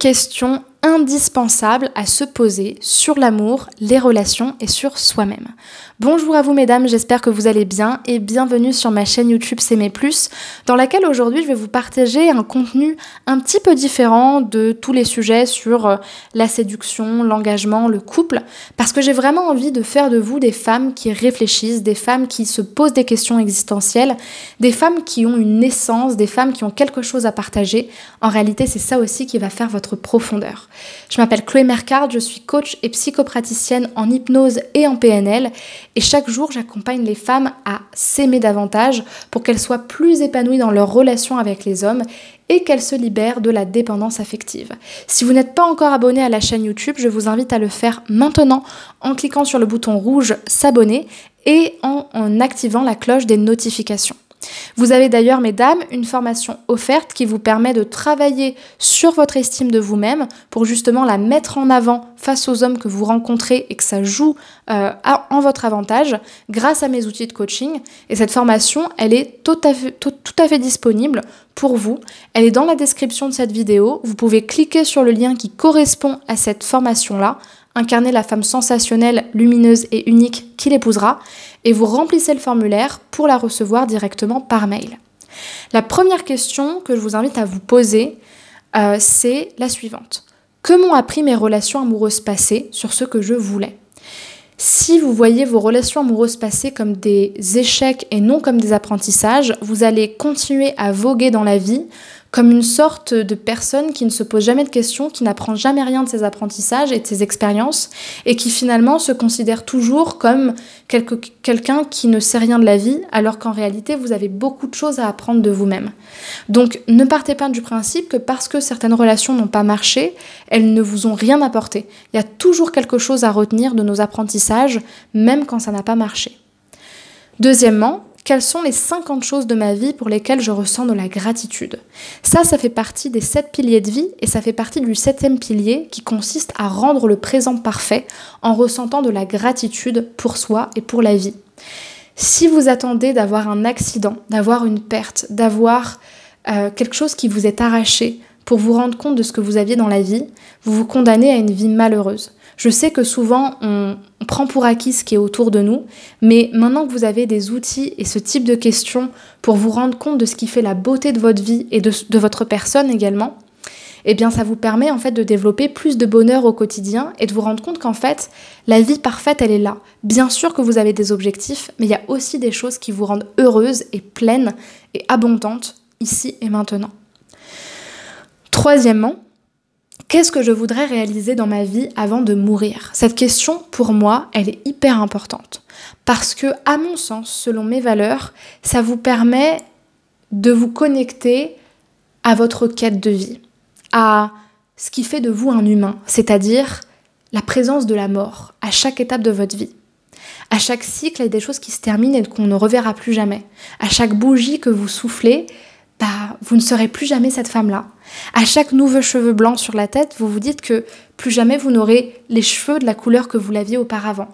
questions indispensables à se poser sur l'amour, les relations et sur soi-même. Bonjour à vous mesdames, j'espère que vous allez bien et bienvenue sur ma chaîne YouTube S'aimer plus, dans laquelle aujourd'hui je vais vous partager un contenu un petit peu différent de tous les sujets sur la séduction, l'engagement, le couple, parce que j'ai vraiment envie de faire de vous des femmes qui réfléchissent, des femmes qui se posent des questions existentielles, des femmes qui ont une essence, des femmes qui ont quelque chose à partager. En réalité, c'est ça aussi qui va faire votre profondeur. Je m'appelle Chloé Mercard, je suis coach et psychopraticienne en hypnose et en PNL et chaque jour j'accompagne les femmes à s'aimer davantage pour qu'elles soient plus épanouies dans leurs relations avec les hommes et qu'elles se libèrent de la dépendance affective. Si vous n'êtes pas encore abonné à la chaîne YouTube, je vous invite à le faire maintenant en cliquant sur le bouton rouge s'abonner et en activant la cloche des notifications. Vous avez d'ailleurs, mesdames, une formation offerte qui vous permet de travailler sur votre estime de vous-même pour justement la mettre en avant face aux hommes que vous rencontrez et que ça joue en votre avantage grâce à mes outils de coaching. Et cette formation, elle est tout à fait disponible pour vous. Elle est dans la description de cette vidéo. Vous pouvez cliquer sur le lien qui correspond à cette formation-là, incarner la femme sensationnelle, lumineuse et unique qui l'épousera, et vous remplissez le formulaire pour la recevoir directement par mail. La première question que je vous invite à vous poser, c'est la suivante. Que m'ont appris mes relations amoureuses passées sur ce que je voulais ? Si vous voyez vos relations amoureuses passées comme des échecs et non comme des apprentissages, vous allez continuer à voguer dans la vie comme une sorte de personne qui ne se pose jamais de questions, qui n'apprend jamais rien de ses apprentissages et de ses expériences, et qui finalement se considère toujours comme quelqu'un qui ne sait rien de la vie, alors qu'en réalité, vous avez beaucoup de choses à apprendre de vous-même. Donc, ne partez pas du principe que parce que certaines relations n'ont pas marché, elles ne vous ont rien apporté. Il y a toujours quelque chose à retenir de nos apprentissages, même quand ça n'a pas marché. Deuxièmement, quelles sont les 50 choses de ma vie pour lesquelles je ressens de la gratitude ? Ça fait partie des 7 piliers de vie et ça fait partie du 7e pilier qui consiste à rendre le présent parfait en ressentant de la gratitude pour soi et pour la vie. Si vous attendez d'avoir un accident, d'avoir une perte, d'avoir quelque chose qui vous est arraché pour vous rendre compte de ce que vous aviez dans la vie, vous vous condamnez à une vie malheureuse. Je sais que souvent, on prend pour acquis ce qui est autour de nous, mais maintenant que vous avez des outils et ce type de questions pour vous rendre compte de ce qui fait la beauté de votre vie et de votre personne également, eh bien ça vous permet en fait de développer plus de bonheur au quotidien et de vous rendre compte qu'en fait, la vie parfaite, elle est là. Bien sûr que vous avez des objectifs, mais il y a aussi des choses qui vous rendent heureuse et pleine et abondante ici et maintenant. Troisièmement, qu'est-ce que je voudrais réaliser dans ma vie avant de mourir ? Cette question, pour moi, elle est hyper importante. Parce que, à mon sens, selon mes valeurs, ça vous permet de vous connecter à votre quête de vie, à ce qui fait de vous un humain, c'est-à-dire la présence de la mort à chaque étape de votre vie. À chaque cycle, il y a des choses qui se terminent et qu'on ne reverra plus jamais. À chaque bougie que vous soufflez, vous ne serez plus jamais cette femme-là. À chaque nouveau cheveu blanc sur la tête, vous vous dites que plus jamais vous n'aurez les cheveux de la couleur que vous l'aviez auparavant.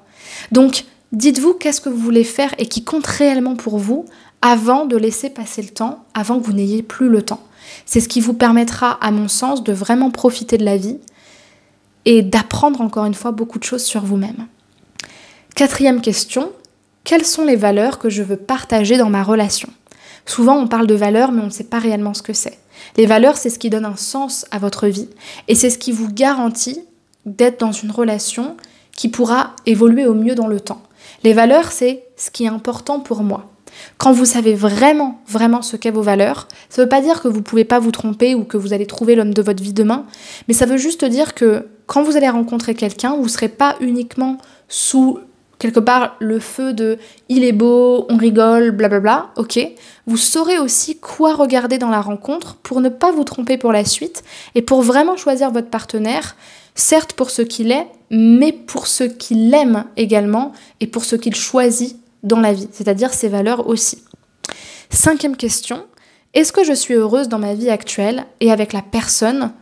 Donc, dites-vous qu'est-ce que vous voulez faire et qui compte réellement pour vous avant de laisser passer le temps, avant que vous n'ayez plus le temps. C'est ce qui vous permettra, à mon sens, de vraiment profiter de la vie et d'apprendre encore une fois beaucoup de choses sur vous-même. 4e question, quelles sont les valeurs que je veux partager dans ma relation ? Souvent, on parle de valeurs, mais on ne sait pas réellement ce que c'est. Les valeurs, c'est ce qui donne un sens à votre vie et c'est ce qui vous garantit d'être dans une relation qui pourra évoluer au mieux dans le temps. Les valeurs, c'est ce qui est important pour moi. Quand vous savez vraiment ce qu'est vos valeurs, ça ne veut pas dire que vous ne pouvez pas vous tromper ou que vous allez trouver l'homme de votre vie demain, mais ça veut juste dire que quand vous allez rencontrer quelqu'un, vous ne serez pas uniquement sous quelque part le feu de « il est beau, on rigole, blablabla », ok. Vous saurez aussi quoi regarder dans la rencontre pour ne pas vous tromper pour la suite et pour vraiment choisir votre partenaire, certes pour ce qu'il est, mais pour ce qu'il aime également et pour ce qu'il choisit dans la vie, c'est-à-dire ses valeurs aussi. 5e question, est-ce que je suis heureuse dans ma vie actuelle et avec la personne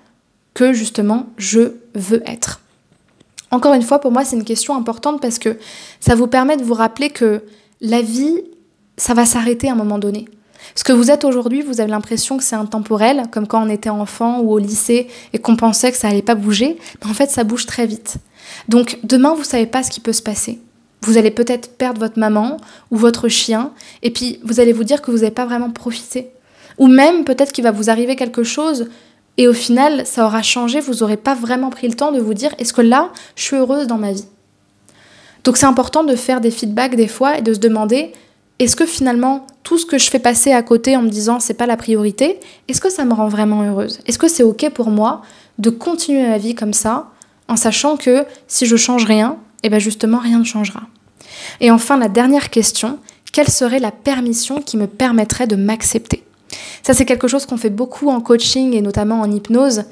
que justement je veux être ? Encore une fois, pour moi, c'est une question importante parce que ça vous permet de vous rappeler que la vie, ça va s'arrêter à un moment donné. Ce que vous êtes aujourd'hui, vous avez l'impression que c'est intemporel, comme quand on était enfant ou au lycée et qu'on pensait que ça allait pas bouger, mais en fait ça bouge très vite. Donc demain, vous savez pas ce qui peut se passer. Vous allez peut-être perdre votre maman ou votre chien, et puis vous allez vous dire que vous n'avez pas vraiment profité. Ou même peut-être qu'il va vous arriver quelque chose, et au final, ça aura changé, vous n'aurez pas vraiment pris le temps de vous dire « Est-ce que là, je suis heureuse dans ma vie ?» Donc c'est important de faire des feedbacks des fois et de se demander « Est-ce que finalement, tout ce que je fais passer à côté en me disant « c'est pas la priorité », est-ce que ça me rend vraiment heureuse ? Est-ce que c'est ok pour moi de continuer ma vie comme ça, en sachant que si je change rien, et bien justement rien ne changera. Et enfin, la dernière question, quelle serait la permission qui me permettrait de m'accepter ? Ça, c'est quelque chose qu'on fait beaucoup en coaching et notamment en hypnose.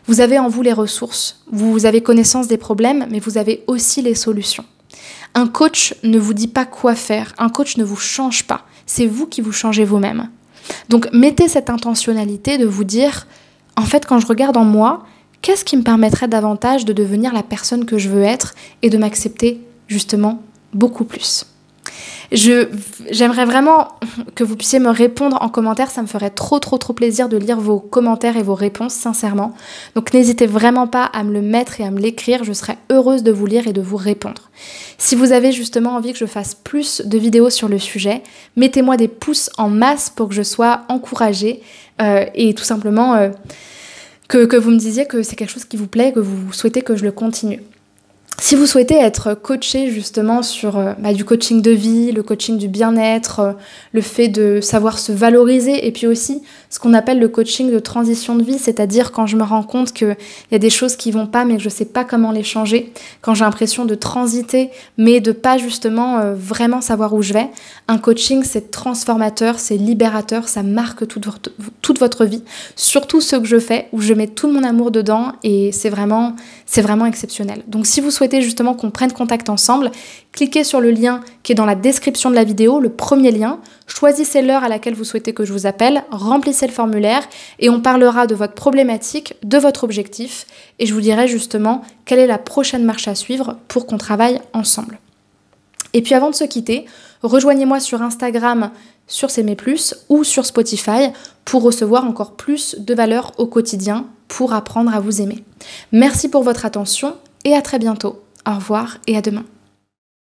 Vous avez en vous les ressources, vous avez connaissance des problèmes, mais vous avez aussi les solutions. Un coach ne vous dit pas quoi faire, un coach ne vous change pas, c'est vous qui vous changez vous-même. Donc mettez cette intentionnalité de vous dire, en fait, quand je regarde en moi, qu'est-ce qui me permettrait davantage de devenir la personne que je veux être et de m'accepter justement beaucoup plus. J'aimerais vraiment que vous puissiez me répondre en commentaire, ça me ferait trop plaisir de lire vos commentaires et vos réponses, sincèrement. Donc n'hésitez vraiment pas à me le mettre et à me l'écrire, je serais heureuse de vous lire et de vous répondre. Si vous avez justement envie que je fasse plus de vidéos sur le sujet, mettez-moi des pouces en masse pour que je sois encouragée et tout simplement que vous me disiez que c'est quelque chose qui vous plaît, que vous souhaitez que je le continue. Si vous souhaitez être coaché justement sur du coaching de vie, le coaching du bien-être, le fait de savoir se valoriser et puis aussi ce qu'on appelle le coaching de transition de vie, c'est-à-dire quand je me rends compte qu'il y a des choses qui vont pas mais que je sais pas comment les changer, quand j'ai l'impression de transiter mais de pas justement vraiment savoir où je vais, un coaching c'est transformateur, c'est libérateur, ça marque toute votre vie, surtout ce que je fais où je mets tout mon amour dedans et c'est vraiment exceptionnel. Donc si vous souhaitez justement qu'on prenne contact ensemble, cliquez sur le lien qui est dans la description de la vidéo, le premier lien, choisissez l'heure à laquelle vous souhaitez que je vous appelle, remplissez le formulaire et on parlera de votre problématique, de votre objectif et je vous dirai justement quelle est la prochaine marche à suivre pour qu'on travaille ensemble. Et puis avant de se quitter, rejoignez-moi sur Instagram, sur S'aimer Plus ou sur Spotify pour recevoir encore plus de valeur au quotidien pour apprendre à vous aimer. Merci pour votre attention et à très bientôt. Au revoir et à demain.